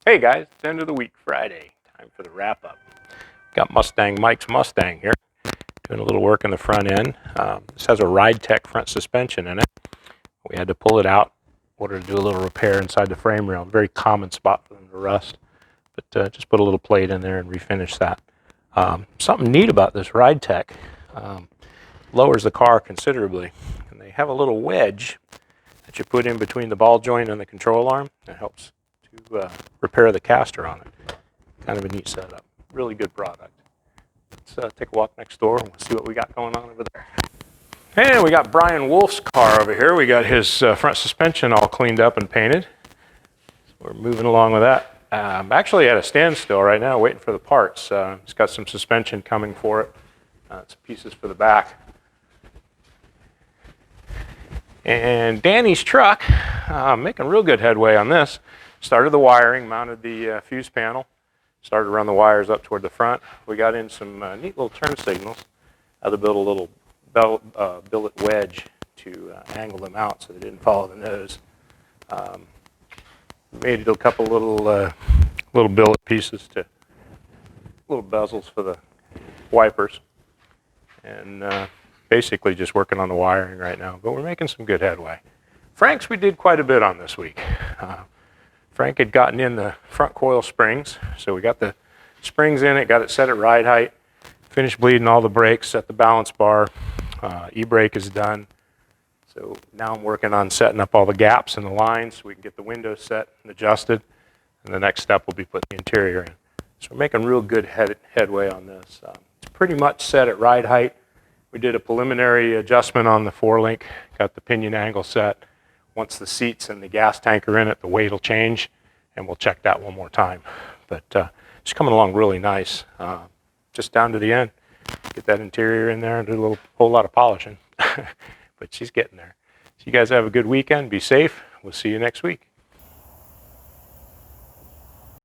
Hey guys, it's the end of the week, Friday. Time for the wrap up. Got Mustang Mike's Mustang here, doing a little work in the front end. This has a RideTech front suspension in it. We had to pull it out in order to do a little repair inside the frame rail. Very common spot for them to rust, but just put a little plate in there and refinish that. Something neat about this RideTech, lowers the car considerably, and they have a little wedge that you put in between the ball joint and the control arm. That helps to repair the caster on it. Kind of a neat setup. Really good product. Let's take a walk next door and we'll see what we got going on over there. And we got Brian Wolf's car over here. We got his front suspension all cleaned up and painted. So we're moving along with that. I'm actually at a standstill right now waiting for the parts. He's got some suspension coming for it. Some pieces for the back. And Danny's truck, making real good headway on this. Started the wiring, mounted the fuse panel, started to run the wires up toward the front. We got in some neat little turn signals. Had to build a little billet wedge to angle them out so they didn't follow the nose. Made a couple little billet pieces to little bezels for the wipers, and basically just working on the wiring right now. But we're making some good headway. Frank's we did quite a bit on this week. Frank had gotten in the front coil springs, so we got the springs in it, got it set at ride height, finished bleeding all the brakes, set the balance bar, e-brake is done. So now I'm working on setting up all the gaps in the lines so we can get the windows set and adjusted, and the next step will be putting the interior in. So we're making real good headway on this. It's pretty much set at ride height. We did a preliminary adjustment on the 4-link, got the pinion angle set. Once the seats and the gas tank are in it, the weight will change, and we'll check that one more time. But it's coming along really nice. Just down to the end. Get that interior in there and do a whole lot of polishing. But she's getting there. So you guys have a good weekend. Be safe. We'll see you next week.